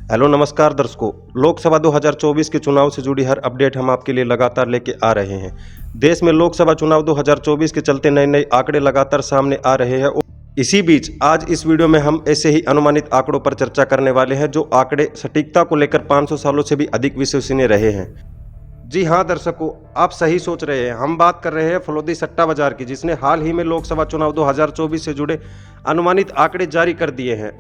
Hello नमस्कार दर्शकों। लोकसभा 2024 के चुनाव से जुड़ी हर अपडेट हम आपके लिए लगातार लेके आ रहे हैं। देश में लोकसभा चुनाव 2024 के चलते नए नए आंकड़े लगातार सामने आ रहे हैं और इसी बीच आज इस वीडियो में हम ऐसे ही अनुमानित आंकड़ों पर चर्चा करने वाले हैं जो आंकड़े सटीकता को लेकर 500 सालों से भी अधिक विश्वसनीय रहे हैं। जी हाँ दर्शकों, आप सही सोच रहे हैं। हम बात कर रहे हैं फलोदी सट्टा बाजार की, जिसने हाल ही में लोकसभा चुनाव 2024 से जुड़े अनुमानित आंकड़े जारी कर दिए हैं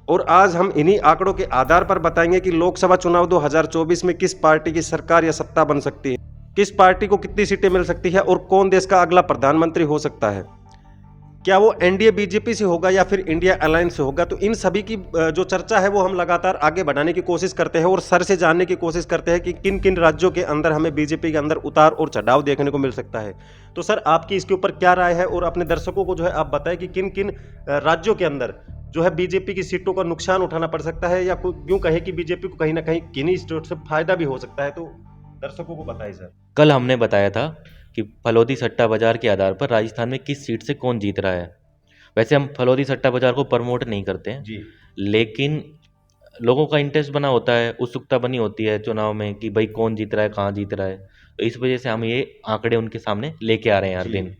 और आज हम इन्हीं आंकड़ों के आधार पर बताएंगे कि लोकसभा चुनाव 2024 में किस पार्टी की सरकार या सत्ता बन सकती है, किस पार्टी को कितनी सीटें मिल सकती है और कौन देश का अगला प्रधानमंत्री हो सकता है। क्या वो एनडीए बीजेपी से होगा या फिर इंडिया अलायंस से होगा। तो इन सभी की जो चर्चा है वो हम लगातार आगे बढ़ाने की कोशिश करते हैं और सर से जानने की कोशिश करते हैं कि किन किन राज्यों के अंदर हमें बीजेपी के अंदर उतार और चढ़ाव देखने को मिल सकता है। तो सर आपकी इसके ऊपर क्या राय है और अपने दर्शकों को जो है आप बताएं कि किन किन राज्यों के अंदर जो है बीजेपी की सीटों का नुकसान उठाना पड़ सकता है या यूं कहे कि बीजेपी को कहीं ना कहीं किन्हीं स्टेट से फायदा भी हो सकता है। तो दर्शकों को बताएं सर। कल हमने बताया था कि फलोदी सट्टा बाजार के आधार पर राजस्थान में किस सीट से कौन जीत रहा है। वैसे हम फलोदी सट्टा बाजार को प्रमोट नहीं करते हैं, जी लेकिन लोगों का इंटरेस्ट बना होता है, उत्सुकता बनी होती है चुनाव में कि भाई कौन जीत रहा है, कहाँ जीत रहा है। तो इस वजह से हम ये आंकड़े उनके सामने लेके आ रहे हैं हर जी दिन।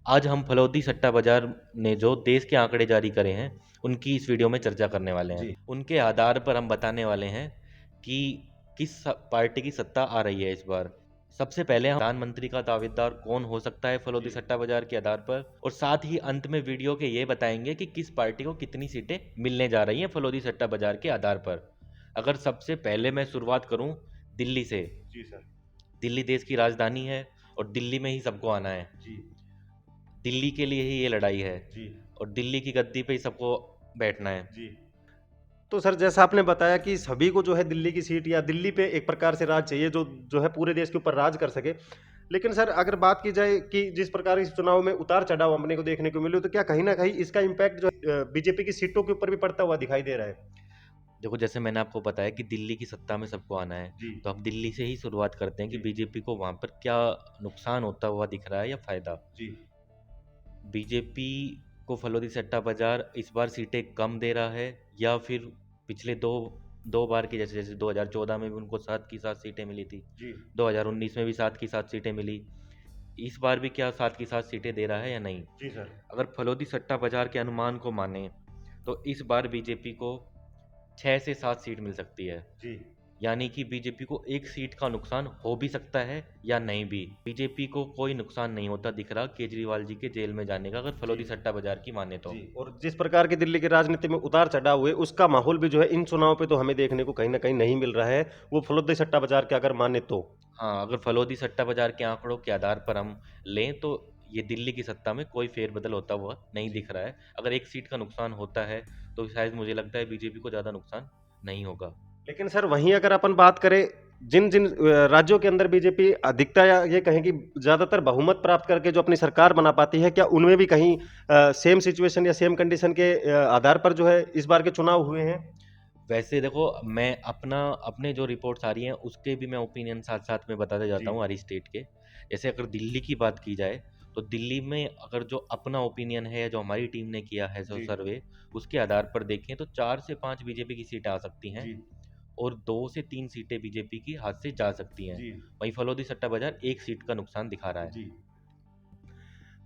आज हम फलोदी सट्टा बाजार ने जो देश के आंकड़े जारी करे हैं उनकी इस वीडियो में चर्चा करने वाले हैं। जी उनके आधार पर हम बताने वाले हैं कि किस पार्टी की सत्ता आ रही है इस बार। सबसे पहले हम प्रधानमंत्री का दावेदार कौन हो सकता है फलोदी सट्टा बाजार के आधार पर, और साथ ही अंत में वीडियो के ये बताएंगे कि किस पार्टी को कितनी सीटें मिलने जा रही हैं फलोदी सट्टा बाजार के आधार पर। अगर सबसे पहले मैं शुरुआत करूं दिल्ली से। जी सर। दिल्ली देश की राजधानी है और दिल्ली में ही सबको आना है। जी दिल्ली के लिए ही ये लड़ाई है जी और दिल्ली की गद्दी पे ही सबको बैठना है। जी। तो सर जैसा आपने बताया कि सभी को जो है दिल्ली की सीट या दिल्ली पे एक प्रकार से राज चाहिए जो जो है पूरे देश के ऊपर राज कर सके। लेकिन सर अगर बात की जाए कि जिस प्रकार इस चुनाव में उतार चढ़ाव अपने को देखने को मिले तो क्या कहीं ना कहीं इसका इम्पैक्ट जो बीजेपी की सीटों के ऊपर भी पड़ता हुआ दिखाई दे रहा है। देखो, जैसे मैंने आपको बताया कि दिल्ली की सत्ता में सबको आना है, जी तो हम दिल्ली से ही शुरुआत करते हैं कि जी बीजेपी को वहाँ पर क्या नुकसान होता हुआ दिख रहा है या फायदा। जी बीजेपी को फलोदी सट्टा बाजार इस बार सीटें कम दे रहा है या फिर पिछले दो दो बार की जैसे जैसे 2014 में भी उनको 7 की 7 सीटें मिली थी, जी 2019 में भी 7 की 7 सीटें मिली, इस बार भी क्या 7 की 7 सीटें दे रहा है या नहीं। जी सर। अगर फलोदी सट्टा बाजार के अनुमान को माने तो इस बार बीजेपी को 6 से 7 सीट मिल सकती है। जी यानी कि बीजेपी को एक सीट का नुकसान हो भी सकता है या नहीं भी। बीजेपी को कोई नुकसान नहीं होता दिख रहा केजरीवाल जी के जेल में जाने का, अगर फलोदी जी सट्टा बाजार की माने तो। जी। और जिस प्रकार की दिल्ली की राजनीति में उतार चढ़ाव हुए उसका माहौल भी जो है इन चुनाव पे तो हमें देखने को कहीं ना कहीं नहीं मिल रहा है, वो फलोदी सट्टा बाजार के अगर माने तो। हाँ, अगर फलोदी सट्टा बाजार के आंकड़ों के आधार पर हम लें तो ये दिल्ली की सत्ता में कोई फेरबदल होता हुआ नहीं दिख रहा है। अगर एक सीट का नुकसान होता है तो शायद मुझे लगता है बीजेपी को ज़्यादा नुकसान नहीं होगा। लेकिन सर वहीं अगर अपन बात करें जिन जिन राज्यों के अंदर बीजेपी अधिकता या ये कहें कि ज्यादातर बहुमत प्राप्त करके जो अपनी सरकार बना पाती है, क्या उनमें भी कहीं सेम सिचुएशन या सेम कंडीशन के आधार पर जो है इस बार के चुनाव हुए हैं। वैसे देखो, मैं अपने जो रिपोर्ट्स आ रही हैं उसके भी मैं ओपिनियन साथ साथ में बताते जी जाता हूँ हर स्टेट के। जैसे अगर दिल्ली की बात की जाए तो दिल्ली में अगर जो अपना ओपिनियन है, जो हमारी टीम ने किया है जो जी सर्वे, उसके आधार पर देखें तो 4 से 5 बीजेपी की सीटें आ सकती हैं जी और 2 से 3 सीटें बीजेपी की हाथ से जा सकती हैं। जी वहीं फलोदी सट्टा बाजार एक सीट का नुकसान दिखा रहा है। जी।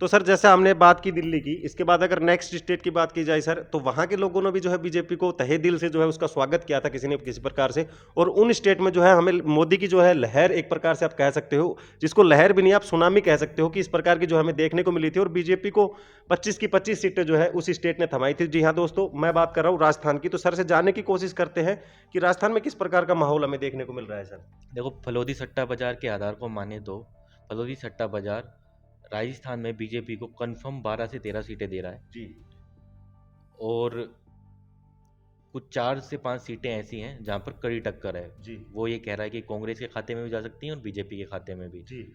तो सर जैसे हमने बात की दिल्ली की, इसके बाद अगर नेक्स्ट स्टेट की बात की जाए सर, तो वहाँ के लोगों ने भी जो है बीजेपी को तहे दिल से जो है उसका स्वागत किया था किसी न किसी प्रकार से। और उन स्टेट में जो है हमें मोदी की जो है लहर एक प्रकार से आप कह सकते हो, जिसको लहर भी नहीं आप सुनामी कह सकते हो, कि इस प्रकार की जो हमें देखने को मिली थी और बीजेपी को 25 की 25 सीटें जो है उस स्टेट ने थमाई थी। जी हाँ दोस्तों, मैं बात कर रहा हूँ राजस्थान की। तो सर से जानने की कोशिश करते हैं कि राजस्थान में किस प्रकार का माहौल हमें देखने को मिल रहा है सर। देखो, फलोदी सट्टा बाजार के आधार को माने तो फलोदी सट्टा बाजार राजस्थान में बीजेपी को कंफर्म 12 से 13 सीटें दे रहा है जी और कुछ 4 से 5 सीटें ऐसी हैं जहां पर कड़ी टक्कर है। जी वो ये कह रहा है कि कांग्रेस के खाते में भी जा सकती हैं और बीजेपी के खाते में भी। जी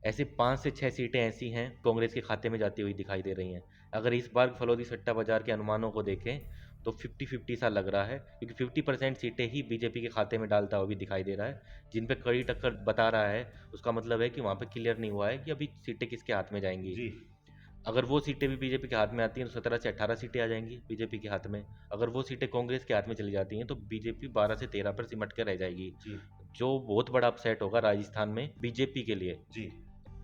ऐसे 5 से 6 सीटें ऐसी हैं कांग्रेस के खाते में जाती हुई दिखाई दे रही हैं। अगर इस बार फलोदी सट्टा बाजार के अनुमानों को देखें तो 50-50 सा लग रहा है, क्योंकि 50% सीटें ही बीजेपी के खाते में डालता हुआ भी दिखाई दे रहा है। जिन पे कड़ी टक्कर बता रहा है उसका मतलब है कि वहाँ पे क्लियर नहीं हुआ है कि अभी सीटें किसके हाथ में जाएंगी। जी अगर वो सीटें भी बीजेपी के हाथ में आती हैं तो 17 से 18 सीटें आ जाएंगी बीजेपी के हाथ में। अगर वो सीटें कांग्रेस के हाथ में चली जाती हैं तो बीजेपी 12 से 13 पर सिमट कर रह जाएगी, जी जो बहुत बड़ा अपसेट होगा राजस्थान में बीजेपी के लिए, जी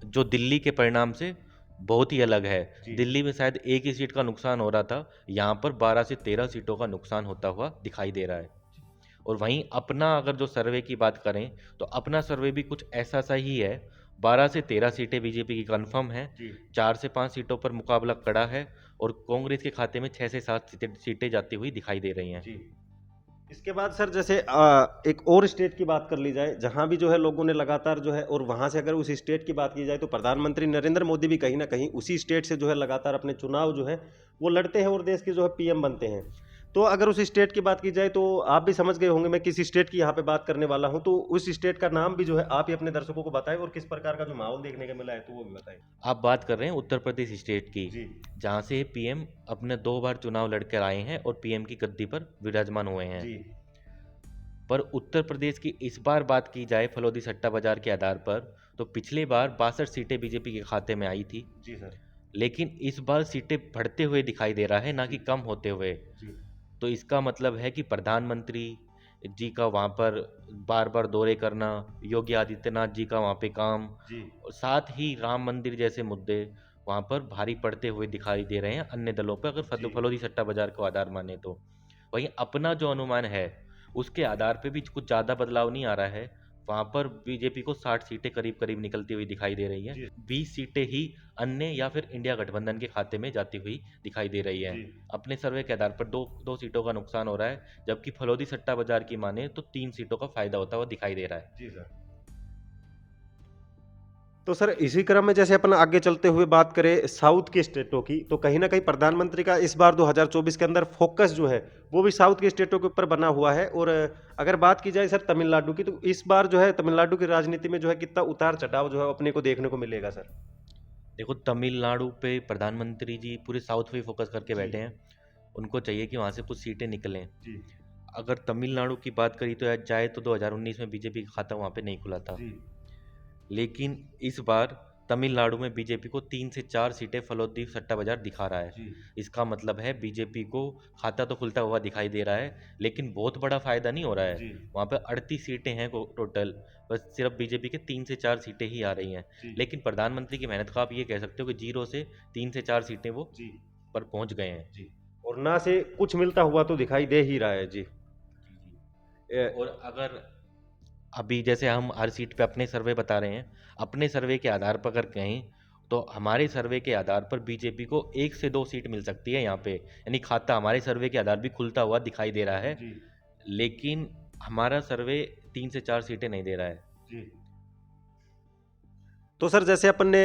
जो दिल्ली के परिणाम से बहुत ही अलग है। जी दिल्ली में शायद एक ही सीट का नुकसान हो रहा था, यहाँ पर 12 से 13 सीटों का नुकसान होता हुआ दिखाई दे रहा है। और वहीं अपना अगर जो सर्वे की बात करें तो अपना सर्वे भी कुछ ऐसा सा ही है। 12 से 13 सीटें बीजेपी की कंफर्म है, जी 4 से 5 सीटों पर मुकाबला कड़ा है और कांग्रेस के खाते में 6 से 7 सीटें जाती हुई दिखाई दे रही हैं। जी। इसके बाद सर जैसे एक और स्टेट की बात कर ली जाए जहां भी जो है लोगों ने लगातार जो है, और वहां से अगर उस स्टेट की बात की जाए तो प्रधानमंत्री नरेंद्र मोदी भी कहीं ना कहीं उसी स्टेट से जो है लगातार अपने चुनाव जो है वो लड़ते हैं और देश के जो है पीएम बनते हैं। तो अगर उस स्टेट की बात की जाए तो आप भी समझ गए होंगे मैं किस स्टेट की यहाँ पे बात करने वाला हूँ, तो उस स्टेट का नाम भी जो है आप ही अपने दर्शकों को बताएं और किस प्रकार का जो माहौल देखने को मिला है तो वो भी बताएं। आप बात कर रहे हैं उत्तर प्रदेश स्टेट की, जी जहां से पीएम अपने 2 बार चुनाव लड़कर आए हैं और पीएम की गद्दी पर विराजमान हुए हैं। जी पर उत्तर प्रदेश की इस बार बात की जाए फलोदी सट्टा बाजार के आधार पर तो पिछली बार 62 सीटें बीजेपी के खाते में आई थी, जी सर लेकिन इस बार सीटें बढ़ते हुए दिखाई दे रहा है, ना कि कम होते हुए। जी तो इसका मतलब है कि प्रधानमंत्री जी का वहाँ पर बार बार दौरे करना, योगी आदित्यनाथ जी का वहाँ पे काम, जी और साथ ही राम मंदिर जैसे मुद्दे वहाँ पर भारी पड़ते हुए दिखाई दे रहे हैं अन्य दलों पर, अगर जी फलोदी सट्टा बाजार को आधार माने तो। वहीं अपना जो अनुमान है उसके आधार पे भी कुछ ज़्यादा बदलाव नहीं आ रहा है। वहाँ पर बीजेपी को 60 सीटें करीब करीब निकलती हुई दिखाई दे रही हैं। जी 20 सीटें ही अन्य या फिर इंडिया गठबंधन के खाते में जाती हुई दिखाई दे रही हैं। जी अपने सर्वे के आधार पर दो सीटों का नुकसान हो रहा है, जबकि फलोदी सट्टा बाजार की माने तो 3 सीटों का फायदा होता हुआ दिखाई दे रहा है। जी सर। तो सर इसी क्रम में जैसे अपन आगे चलते हुए बात करें साउथ के स्टेटों की, तो कहीं ना कहीं प्रधानमंत्री का इस बार 2024 के अंदर फोकस जो है वो भी साउथ के स्टेटों के ऊपर बना हुआ है। और अगर बात की जाए सर तमिलनाडु की, तो इस बार जो है तमिलनाडु की राजनीति में जो है कितना उतार चढ़ाव जो है अपने को देखने को मिलेगा सर। देखो, तमिलनाडु पे प्रधानमंत्री जी पूरे साउथ पे ही फोकस करके जी बैठे हैं। उनको चाहिए कि वहाँ से कुछ सीटें निकलें। जी अगर तमिलनाडु की बात करी तो जाए तो 2019 में बीजेपी का खाता वहाँ पे नहीं खुला था, जी लेकिन इस बार तमिलनाडु में बीजेपी को 3 से 4 सीटें फलोदी सट्टा बाजार दिखा रहा है। जी इसका मतलब है बीजेपी को खाता तो खुलता हुआ दिखाई दे रहा है, लेकिन बहुत बड़ा फायदा नहीं हो रहा है। जी वहाँ पे 38 सीटें हैं टोटल, बस सिर्फ बीजेपी के 3 से 4 सीटें ही आ रही हैं। जी लेकिन प्रधानमंत्री की मेहनत का आप ये कह सकते हो कि 0 से 3 से 4 सीटें वो जी पर पहुंच गए हैं। जी। और ना से कुछ मिलता हुआ तो दिखाई दे ही रहा है जी। और अगर अभी जैसे हम हर सीट पे अपने सर्वे बता रहे हैं, अपने सर्वे के आधार पर अगर कहें तो हमारे सर्वे के आधार पर बीजेपी को 1 से 2 सीट मिल सकती है यहाँ पे, यानी खाता हमारे सर्वे के आधार भी खुलता हुआ दिखाई दे रहा है। जी लेकिन हमारा सर्वे 3 से 4 सीटें नहीं दे रहा है। जी। तो सर जैसे अपन ने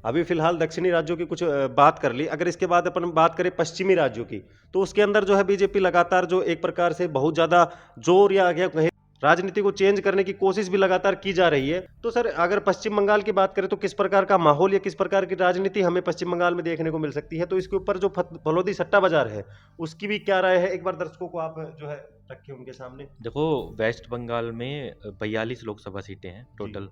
अभी फिलहाल दक्षिणी राज्यों की कुछ बात कर ली, अगर इसके बाद अपन बात करें पश्चिमी राज्यों की, तो उसके अंदर जो है बीजेपी लगातार जो एक प्रकार से बहुत ज्यादा जोर या आगे कहें राजनीति को चेंज करने की कोशिश भी लगातार की जा रही है। तो सर अगर पश्चिम बंगाल की बात करें तो किस प्रकार का माहौल या किस प्रकार की राजनीति हमें पश्चिम बंगाल में देखने को मिल सकती है, तो इसके ऊपर जो फलोदी सट्टा बाजार है उसकी भी क्या राय है, एक बार दर्शकों को आप जो है रखिए उनके सामने। देखो, वेस्ट बंगाल में 42 लोकसभा सीटें हैं टोटल।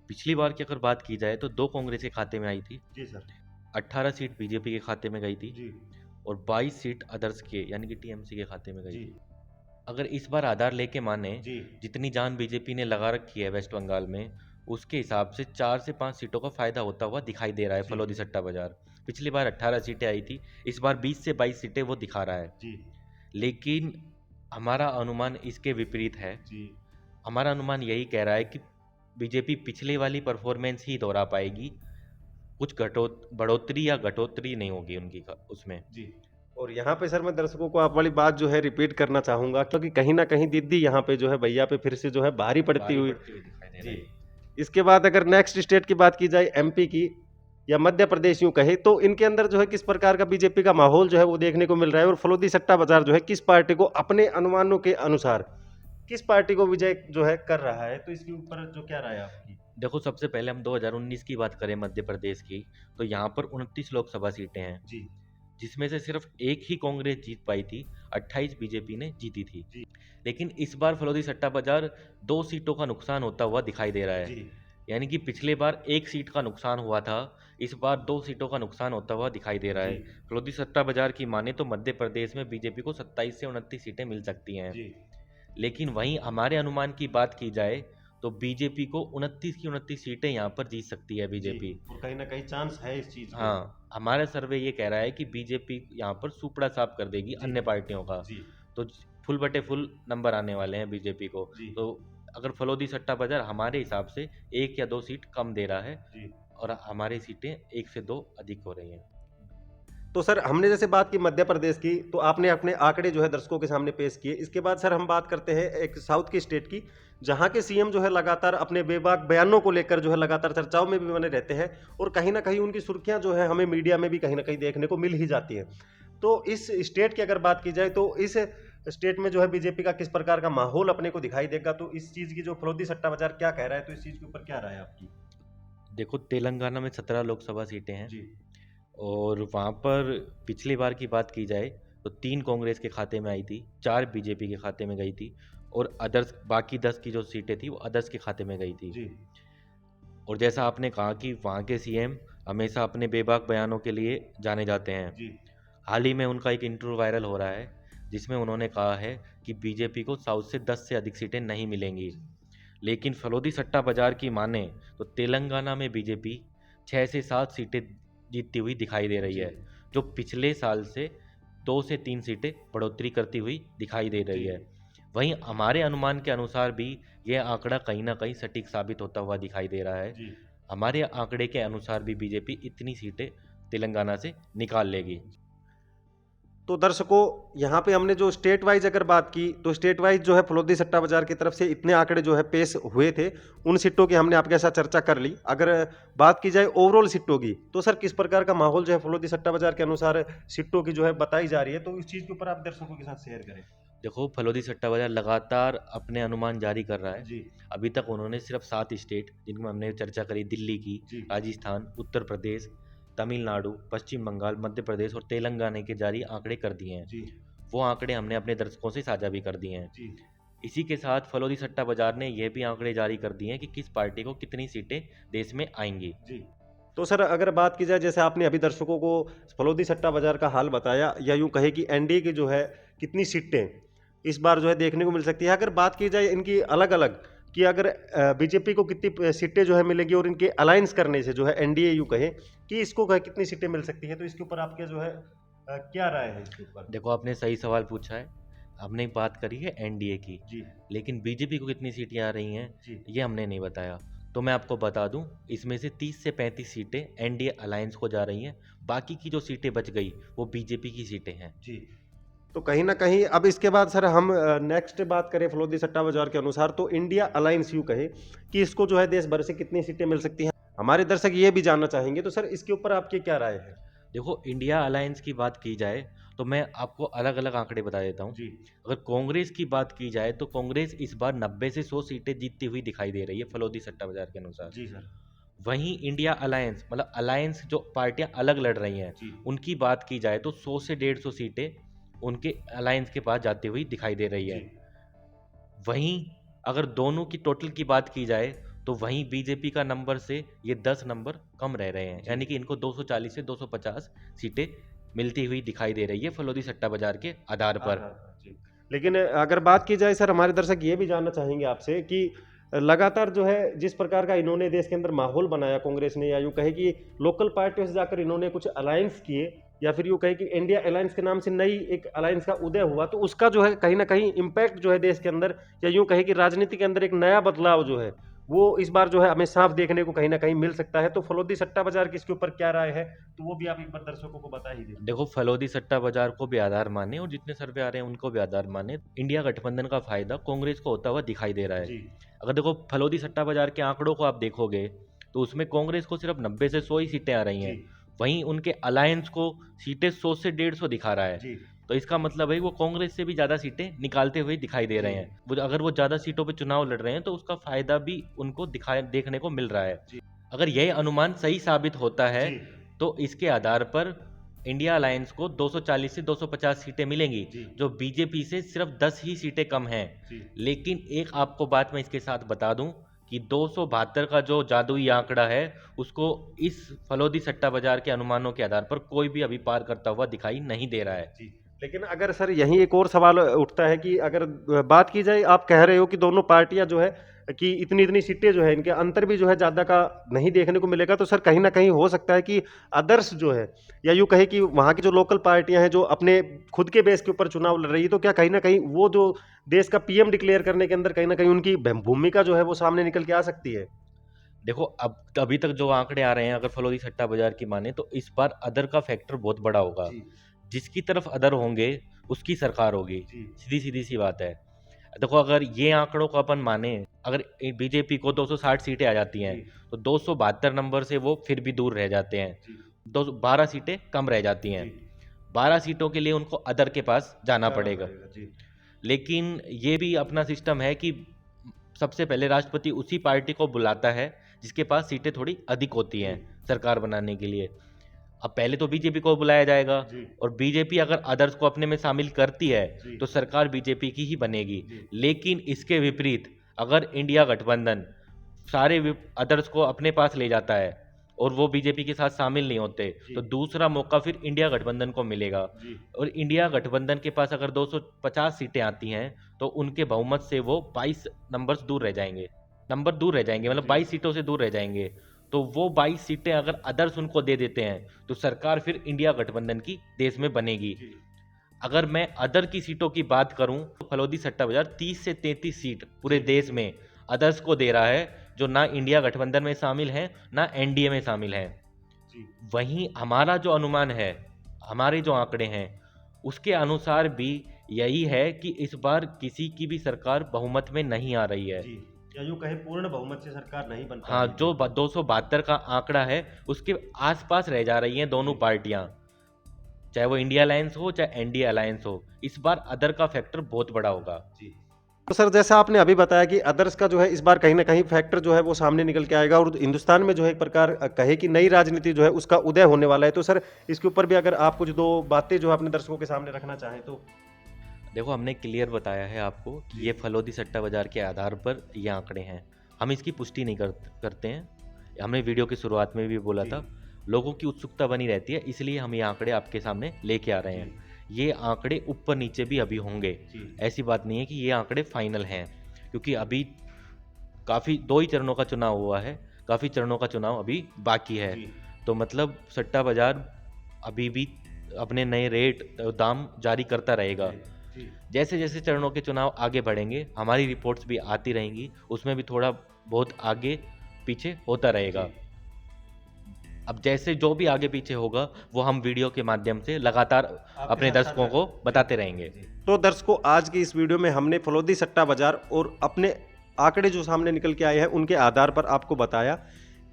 पिछली बार की अगर बात की जाए तो 2 कांग्रेस के खाते में आई थी, जी सर। 18 सीट बीजेपी के खाते में गई थी जी और 22 सीट अदर्स के यानी कि टीएमसी के खाते में गई जी थी। अगर इस बार आधार लेके माने, जी जितनी जान बीजेपी ने लगा रखी है वेस्ट बंगाल में, उसके हिसाब से 4 से 5 सीटों का फायदा होता हुआ दिखाई दे रहा है जी फलोदी सट्टा बाजार। पिछली बार 18 सीटें आई थी, इस बार 20 से 22 सीटें वो दिखा रहा है। जी लेकिन हमारा अनुमान इसके विपरीत है। जी हमारा अनुमान यही कह रहा है कि बीजेपी पिछले वाली परफॉर्मेंस ही दोहरा पाएगी, कुछ बढ़ोतरी या घटोतरी नहीं होगी उनकी उसमें। जी। और यहाँ पे सर मैं दर्शकों को आप वाली बात जो है रिपीट करना चाहूंगा, क्योंकि कहीं ना कहीं दीदी यहाँ पे जो है भैया पे फिर से जो है भारी पड़ती हुई। दिखाई दे जी। रही है। इसके बाद अगर नेक्स्ट स्टेट की बात की जाए एमपी की या मध्य प्रदेश यूं कहे, तो इनके अंदर जो है किस प्रकार का बीजेपी का माहौल जो है वो देखने को मिल रहा है, और फलोदी सट्टा बाजार जो है किस पार्टी को अपने अनुमानों के अनुसार किस पार्टी को विजय जो है कर रहा है, तो इसके ऊपर जो क्या राय है आपकी। देखो, सबसे पहले हम 2019 की बात करें मध्य प्रदेश की, तो यहाँ पर 29 लोकसभा सीटें हैं, जी जिसमें से सिर्फ एक ही कांग्रेस जीत पाई थी, 28 बीजेपी ने जीती थी। जी लेकिन इस बार फलोदी सट्टा बाजार 2 सीटों का नुकसान होता हुआ दिखाई दे रहा है। जी यानी कि पिछले बार एक सीट का नुकसान हुआ था, इस बार 2 सीटों का नुकसान होता हुआ दिखाई दे रहा है। जी। फरोदी सट्टा बाजार की माने तो मध्य प्रदेश में बीजेपी को 27 से 29 सीटें मिल सकती हैं। जी। लेकिन वहीं हमारे अनुमान की बात की जाए तो बीजेपी को 29 की 29 सीटें यहाँ पर जीत सकती है बीजेपी। और कहीं ना कहीं चांस है इस चीज के। हाँ, हमारा सर्वे ये कह रहा है कि बीजेपी यहाँ पर सुपड़ा साफ कर देगी जी। अन्य पार्टियों का। जी। तो फुल बटे फुल नंबर आने वाले हैं बीजेपी को। जी। तो अगर फलोदी सट्टा बाजार हमारे हिसाब से 1 या 2 सीट कम दे रहा है जी। और हमारी सीटें 1 से 2 अधिक हो रही हैं। तो सर हमने जैसे बात की मध्य प्रदेश की, तो आपने अपने आंकड़े जो है दर्शकों के सामने पेश किए। इसके बाद सर हम बात करते हैं एक साउथ की स्टेट की, जहां के सीएम जो है लगातार अपने बेबाक बयानों को लेकर जो है लगातार चर्चाओं में भी बने रहते हैं, और कहीं ना कहीं उनकी सुर्खियां जो है हमें मीडिया में भी कहीं ना कहीं देखने को मिल ही जाती है। तो इस स्टेट की अगर बात की जाए तो इस स्टेट में जो है बीजेपी का किस प्रकार का माहौल अपने को दिखाई देगा, तो इस चीज की जो फलोदी सट्टा बाजार क्या कह रहा है, तो इस चीज के ऊपर क्या राय है आपकी? देखो, तेलंगाना में 17 लोकसभा सीटें हैं जी। और वहाँ पर पिछली बार की बात की जाए तो 3 कांग्रेस के खाते में आई थी, 4 बीजेपी के खाते में गई थी और अदर्स बाकी 10 की जो सीटें थी वो अदर्स के खाते में गई थी। जी। और जैसा आपने कहा कि वहाँ के सीएम हमेशा अपने बेबाक बयानों के लिए जाने जाते हैं। जी। हाल ही में उनका एक इंटरव्यू वायरल हो रहा है जिसमें उन्होंने कहा है कि बीजेपी को साउथ से 10 से अधिक सीटें नहीं मिलेंगी। लेकिन फलोदी सट्टा बाजार की माने तो तेलंगाना में बीजेपी 6 से 7 सीटें जीतती हुई दिखाई दे रही है, जो पिछले साल से 2 से 3 सीटें बढ़ोतरी करती हुई दिखाई दे रही है। वहीं हमारे अनुमान के अनुसार भी यह आंकड़ा कहीं ना कहीं सटीक साबित होता हुआ दिखाई दे रहा है। जी। हमारे आंकड़े के अनुसार भी बीजेपी इतनी सीटें तेलंगाना से निकाल लेगी। तो दर्शकों, यहाँ पे हमने जो स्टेट वाइज अगर बात की, तो स्टेट वाइज जो है फलोदी सट्टा बाजार की तरफ से इतने आंकड़े जो है पेश हुए थे, उन सीटों की हमने आपके साथ चर्चा कर ली। अगर बात की जाए ओवरऑल सीटों की, तो सर किस प्रकार का माहौल जो है फलोदी सट्टा बाजार के अनुसार सीटों की जो है बताई जा रही है, तो इस चीज के ऊपर आप दर्शकों के साथ शेयर करें। देखो, फलोदी सट्टा बाजार लगातार अपने अनुमान जारी कर रहा है। जी। अभी तक उन्होंने सिर्फ 7 स्टेट जिनमें हमने चर्चा करी, दिल्ली की, जी। राजस्थान, उत्तर प्रदेश, तमिलनाडु, पश्चिम बंगाल, मध्य प्रदेश और तेलंगाना के जारी आंकड़े कर दिए हैं। जी। वो आंकड़े हमने अपने दर्शकों से साझा भी कर दिए हैं। जी। इसी के साथ फलोदी सट्टा बाजार ने यह भी आंकड़े जारी कर दिए हैं कि किस पार्टी को कितनी सीटें देश में आएंगी। जी। तो सर अगर बात की जाए, जैसे आपने अभी दर्शकों को फलोदी सट्टा बाजार का हाल बताया, या यूं कहे कि एनडीए की जो है कितनी सीटें इस बार जो है देखने को मिल सकती है। अगर बात की जाए इनकी अलग अलग, कि अगर बीजेपी को कितनी सीटें जो है मिलेगी, और इनके अलायंस करने से जो है एनडीए यूं कहे कि इसको कितनी सीटें मिल सकती है, तो इसके ऊपर आपके जो है क्या राय है इसके ऊपर? देखो, आपने सही सवाल पूछा है। हमने बात करी है एनडीए की, जी। लेकिन बीजेपी को कितनी सीटें आ रही हैं जी। ये हमने नहीं बताया। तो मैं आपको बता दूं, इसमें से 30 से 35 सीटें एनडीए अलायंस को जा रही हैं। बाकी की जो सीटें बच गई वो बीजेपी की सीटें हैं। जी। तो कहीं ना कहीं अब इसके बाद सर हम नेक्स्ट बात करें फलोदी सट्टा बाजार के अनुसार, तो इंडिया अलायंस यूं कहे कि इसको जो है देश भर से कितनी सीटें मिल सकती हैं, हमारे दर्शक ये भी जानना चाहेंगे। तो सर इसके ऊपर आपकी क्या राय है? देखो, इंडिया अलायंस की बात की जाए तो मैं आपको अलग अलग आंकड़े बता देता हूँ। जी। अगर कांग्रेस की बात की जाए तो कांग्रेस इस बार 90 से 100 सीटें जीतती हुई दिखाई दे रही है फलोदी सट्टा बाजार के अनुसार। जी सर। वहीं इंडिया अलायंस, मतलब अलायंस जो पार्टियां अलग लड़ रही हैं, जी। उनकी बात की जाए तो 100 से 150 सीटें उनके अलायंस के पास जाती हुई दिखाई दे रही है। जी। वहीं अगर दोनों की टोटल की बात की जाए तो वहीं बीजेपी का नंबर से ये 10 नंबर कम रह रहे हैं, यानी कि इनको 240 से 250 सीटें मिलती हुई दिखाई दे रही है फलोदी सट्टा बाजार के आधार पर। जी। लेकिन अगर बात की जाए सर, हमारे दर्शक ये भी जानना चाहेंगे आपसे कि लगातार जो है जिस प्रकार का इन्होंने देश के अंदर माहौल बनाया कांग्रेस ने, या यूं कहे कि लोकल पार्टियों से जाकर इन्होंने कुछ अलायंस किए, या फिर यूं कहे कि इंडिया अलायंस के नाम से नई एक अलायंस का उदय हुआ, तो उसका जो है कहीं ना कहीं इम्पैक्ट जो है देश के अंदर, या यूं कहे कि राजनीति के अंदर एक नया बदलाव जो है वो इस बार जो है हमें साफ देखने को कहीं ना कहीं मिल सकता है। तो फलोदी सट्टा बाजार की इसके ऊपर क्या राय है, तो वो भी आप एक बार दर्शकों को बता ही दें। देखो, फलोदी सट्टा बाजार को भी आधार माने और जितने सर्वे आ रहे हैं उनको भी आधार माने, इंडिया गठबंधन का फायदा कांग्रेस को होता हुआ दिखाई दे रहा है। जी। अगर देखो फलोदी सट्टा बाजार के आंकड़ों को आप देखोगे तो उसमें कांग्रेस को सिर्फ 90 से 100 ही सीटें आ रही हैं। जी। वहीं उनके अलायंस को सीटें 100 से 150 दिखा रहा है। जी। तो इसका मतलब है वो कांग्रेस से भी ज़्यादा सीटें निकालते हुए दिखाई दे रहे हैं। अगर वो ज़्यादा सीटों पे चुनाव लड़ रहे हैं तो उसका फायदा भी उनको देखने को मिल रहा है। जी। अगर यह अनुमान सही साबित होता है जी। तो इसके आधार पर इंडिया अलायंस को 240 से 250 सीटें मिलेंगी, जी। जो बीजेपी से सिर्फ 10 ही सीटें कम हैं। जी। लेकिन एक आपको बात मैं इसके साथ बता दूं कि 272 का जो जादुई आंकड़ा है उसको इस फलोदी सट्टा बाजार के अनुमानों के आधार पर कोई भी अभी पार करता हुआ दिखाई नहीं दे रहा है। लेकिन अगर सर यहीं एक और सवाल उठता है कि अगर बात की जाए, आप कह रहे हो कि दोनों पार्टियां जो है कि इतनी इतनी सीटें जो है इनके अंतर भी जो है ज्यादा का नहीं देखने को मिलेगा, तो सर कहीं ना कहीं हो सकता है कि अदर्स जो है, या यूं कहे कि वहां की जो लोकल पार्टियां हैं जो अपने खुद के बेस के ऊपर चुनाव लड़ रही है, तो क्या कहीं ना कहीं वो जो देश का पीएम डिक्लेयर करने के अंदर कहीं ना कहीं उनकी भूमिका जो है वो सामने निकल के आ सकती है? देखो, अब अभी तक जो आंकड़े आ रहे हैं अगर फलोदी सट्टा बाजार की माने तो इस बार अदर का फैक्टर बहुत बड़ा होगा। जिसकी तरफ अदर होंगे उसकी सरकार होगी, सीधी सीधी सी बात है। देखो, अगर ये आंकड़ों को अपन माने, अगर बीजेपी को 260 सीटें आ जाती हैं तो 272 नंबर से वो फिर भी दूर रह जाते हैं, 12 सीटें कम रह जाती हैं। 12 सीटों के लिए उनको अदर के पास जाना पड़ेगा। लेकिन ये भी अपना सिस्टम है कि सबसे पहले राष्ट्रपति उसी पार्टी को बुलाता है जिसके पास सीटें थोड़ी अधिक होती हैं सरकार बनाने के लिए। अब पहले तो बीजेपी को बुलाया जाएगा, और बीजेपी अगर अदर्स को अपने में शामिल करती है तो सरकार बीजेपी की ही बनेगी। लेकिन इसके विपरीत अगर इंडिया गठबंधन सारे अदर्स को अपने पास ले जाता है और वो बीजेपी के साथ शामिल नहीं होते, तो दूसरा मौका फिर इंडिया गठबंधन को मिलेगा। और इंडिया गठबंधन के पास अगर 250 सीटें आती हैं तो उनके बहुमत से वो 22 नंबर दूर रह जाएंगे, मतलब 22 सीटों से दूर रह जाएंगे। तो वो 22 सीटें अगर अदर्स उनको दे देते हैं तो सरकार फिर इंडिया गठबंधन की देश में बनेगी। अगर मैं अदर की सीटों की बात करूं तो फलोदी सट्टा बाजार 30 से 33 सीट पूरे देश में अदर्स को दे रहा है, जो ना इंडिया गठबंधन में शामिल हैं ना एनडीए में शामिल हैं। वहीं हमारा जो अनुमान है, हमारे जो आंकड़े हैं उसके अनुसार भी यही है कि इस बार किसी की भी सरकार बहुमत में नहीं आ रही है, या यूं कहे पूर्ण बहुमत से सरकार नहीं बन हाँ, जो 272 का आंकड़ा है उसके आसपास रह जा रही हैं दोनों पार्टियां, चाहे वो इंडिया अलायंस हो चाहे एनडीए अलायंस हो। इस बार अदर का फैक्टर बहुत बड़ा होगा। तो सर जैसा आपने अभी बताया कि अदर्स का जो है इस बार कहीं ना कहीं फैक्टर जो है वो सामने निकल के आएगा, और हिंदुस्तान में जो है एक प्रकार कहे कि नई राजनीति जो है उसका उदय होने वाला है। तो सर इसके ऊपर भी अगर आप कुछ दो बातें जो अपने दर्शकों के सामने रखना चाहें तो? देखो, हमने क्लियर बताया है आपको कि ये फलोदी सट्टा बाजार के आधार पर ये आंकड़े हैं, हम इसकी पुष्टि नहीं करते हैं। हमने वीडियो की शुरुआत में भी बोला था, लोगों की उत्सुकता बनी रहती है, इसलिए हम ये आंकड़े आपके सामने लेके आ रहे हैं। ये आंकड़े ऊपर नीचे भी अभी होंगे, ऐसी बात नहीं है कि ये आंकड़े फाइनल हैं, क्योंकि अभी काफ़ी 2 ही चरणों का चुनाव हुआ है, काफ़ी चरणों का चुनाव अभी बाकी है। तो मतलब सट्टा बाजार अभी भी अपने नए रेट दाम जारी करता रहेगा। जैसे जैसे चरणों के चुनाव आगे बढ़ेंगे हमारी रिपोर्ट्स भी आती रहेंगी, उसमें भी थोड़ा बहुत आगे पीछे होता रहेगा। अब जैसे जो भी आगे पीछे होगा वो हम वीडियो के माध्यम से लगातार अपने दर्शकों को बताते रहेंगे। तो दर्शकों, आज की इस वीडियो में हमने फलोदी सट्टा बाजार और अपने आंकड़े जो सामने निकल के आए हैं उनके आधार पर आपको बताया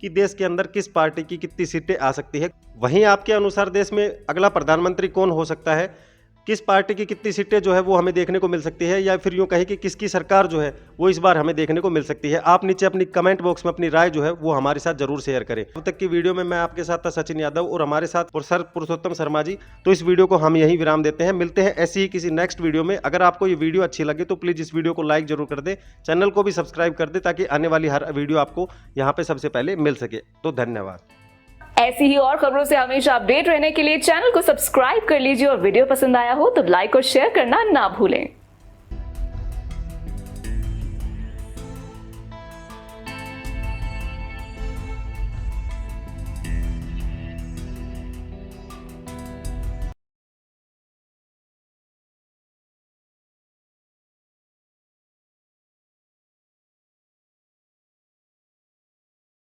कि देश के अंदर किस पार्टी की कितनी सीटें आ सकती है। वहीं आपके अनुसार देश में अगला प्रधानमंत्री कौन हो सकता है, किस पार्टी की कितनी सीटें जो है वो हमें देखने को मिल सकती है, या फिर यूं कहें कि किसकी सरकार जो है वो इस बार हमें देखने को मिल सकती है। आप नीचे अपनी कमेंट बॉक्स में अपनी राय जो है वो हमारे साथ जरूर शेयर करें। अब तक की वीडियो में मैं आपके साथ था सचिन यादव और हमारे साथ और सर पुरुषोत्तम शर्मा जी। तो इस वीडियो को हम यहीं विराम देते हैं, मिलते हैं ऐसी ही किसी नेक्स्ट वीडियो में। अगर आपको ये वीडियो अच्छी लगे तो प्लीज़ इस वीडियो को लाइक जरूर कर दे, चैनल को भी सब्सक्राइब कर दे, ताकि आने वाली हर वीडियो आपको यहाँ पे सबसे पहले मिल सके। तो धन्यवाद। ऐसी ही और खबरों से हमेशा अपडेट रहने के लिए चैनल को सब्सक्राइब कर लीजिए, और वीडियो पसंद आया हो तो लाइक और शेयर करना ना भूलें।